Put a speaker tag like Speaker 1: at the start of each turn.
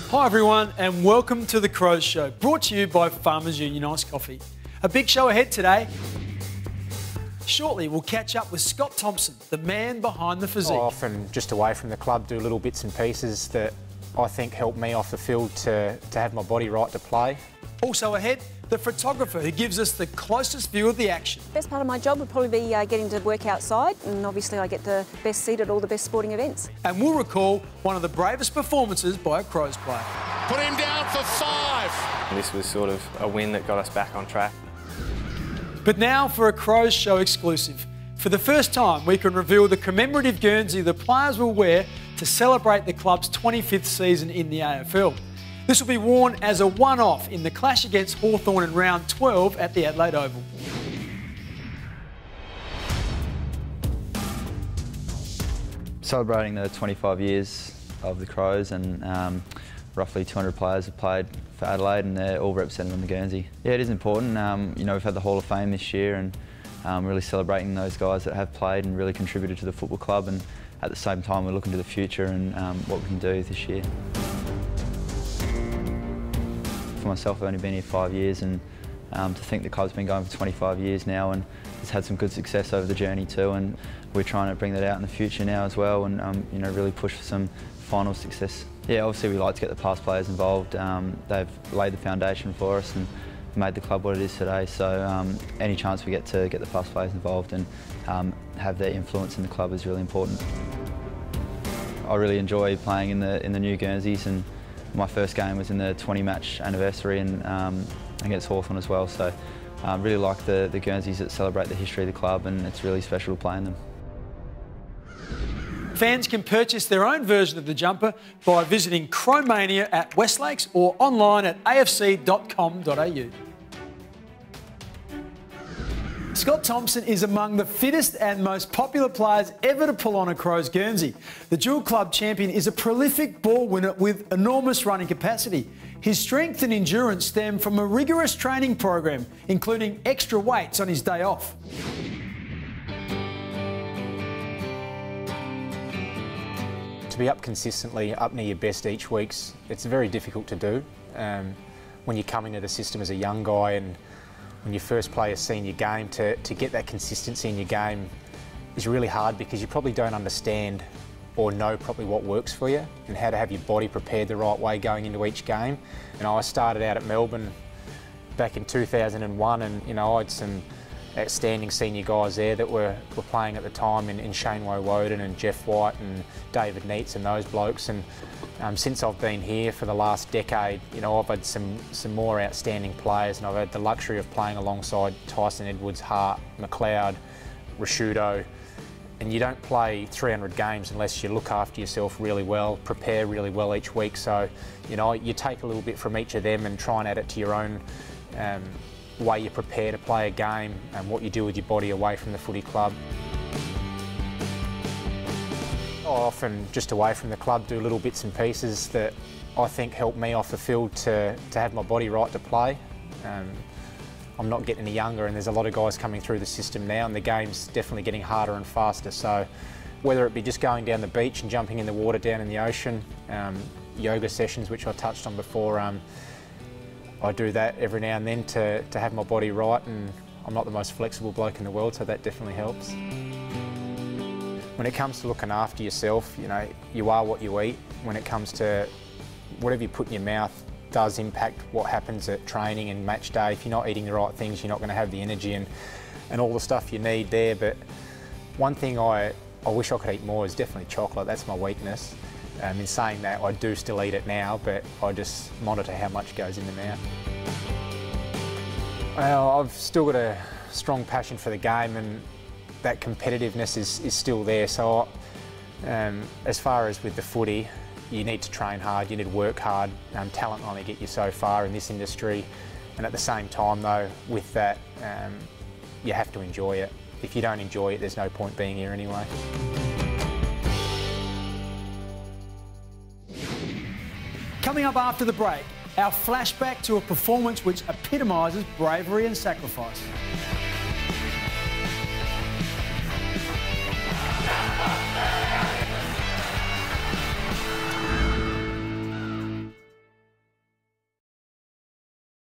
Speaker 1: Hi everyone and welcome to The Crows Show, brought to you by Farmers Union Iced Coffee. A big show ahead today. Shortly we'll catch up with Scott Thompson, the man behind the physique.
Speaker 2: I often, just away from the club, do little bits and pieces that I think help me off the field to have my body right to play.
Speaker 1: Also ahead, the photographer who gives us the closest view of the action.
Speaker 3: Best part of my job would probably be getting to work outside, and obviously I get the best seat at all the best sporting events.
Speaker 1: And we'll recall one of the bravest performances by a Crows player.
Speaker 4: Put him down for 5.
Speaker 5: This was sort of a win that got us back on track.
Speaker 1: But now for a Crows Show exclusive. For the first time, we can reveal the commemorative Guernsey the players will wear to celebrate the club's 25th season in the AFL. This will be worn as a one-off in the clash against Hawthorn in round 12 at the Adelaide Oval.
Speaker 6: Celebrating the 25 years of the Crows, and roughly 200 players have played for Adelaide and they're all represented on the Guernsey. Yeah, it is important. You know, we've had the Hall of Fame this year and really celebrating those guys that have played and really contributed to the football club, and at the same time we're looking to the future and what we can do this year. For myself, I've only been here 5 years, and to think the club's been going for 25 years now and has had some good success over the journey too, and we're trying to bring that out in the future now as well, and you know, really push for some final success. Yeah, obviously we like to get the past players involved. They've laid the foundation for us and made the club what it is today, so any chance we get to get the past players involved and have their influence in the club is really important. I really enjoy playing in the new Guernseys, and my first game was in the 20-match anniversary and against Hawthorn as well, so I really like the Guernseys that celebrate the history of the club, and it's really special to play in them.
Speaker 1: Fans can purchase their own version of the jumper by visiting Crowmania at Westlakes or online at afc.com.au. Scott Thompson is among the fittest and most popular players ever to pull on a Crows Guernsey. The dual club champion is a prolific ball winner with enormous running capacity. His strength and endurance stem from a rigorous training program, including extra weights on his day off.
Speaker 2: To be up consistently, up near your best each week, it's very difficult to do. When you come into the system as a young guy and when you first play a senior game, to get that consistency in your game is really hard, because you probably don't understand or know properly what works for you and how to have your body prepared the right way going into each game. And I started out at Melbourne back in 2001, and you know, I had some outstanding senior guys there that were playing at the time in Shane Woden and Jeff White and David Neitz and those blokes. And since I've been here for the last decade, you know, I've had some more outstanding players, and I've had the luxury of playing alongside Tyson Edwards, Hart, McLeod, Rashudo. And you don't play 300 games unless you look after yourself really well, prepare really well each week. So, you know, you take a little bit from each of them and try and add it to your own way you prepare to play a game and what you do with your body away from the footy club. I often, just away from the club, do little bits and pieces that I think help me off the field to have my body right to play. I'm not getting any younger, and there's a lot of guys coming through the system now, and the game's definitely getting harder and faster. So whether it be just going down the beach and jumping in the water down in the ocean, yoga sessions, which I touched on before, I do that every now and then to have my body right, and I'm not the most flexible bloke in the world, so that definitely helps. When it comes to looking after yourself, you know, you are what you eat. When it comes to whatever you put in your mouth does impact what happens at training and match day. If you're not eating the right things, you're not going to have the energy and all the stuff you need there. But one thing I wish I could eat more is definitely chocolate. That's my weakness. In saying that, I do still eat it now, but I just monitor how much goes in the mouth. Well, I've still got a strong passion for the game, and that competitiveness is still there. So as far as with the footy, you need to train hard, you need to work hard. Talent only get you so far in this industry, and at the same time though, with that, you have to enjoy it. If you don't enjoy it, there's no point being here anyway.
Speaker 1: Coming up after the break, our flashback to a performance which epitomises bravery and sacrifice.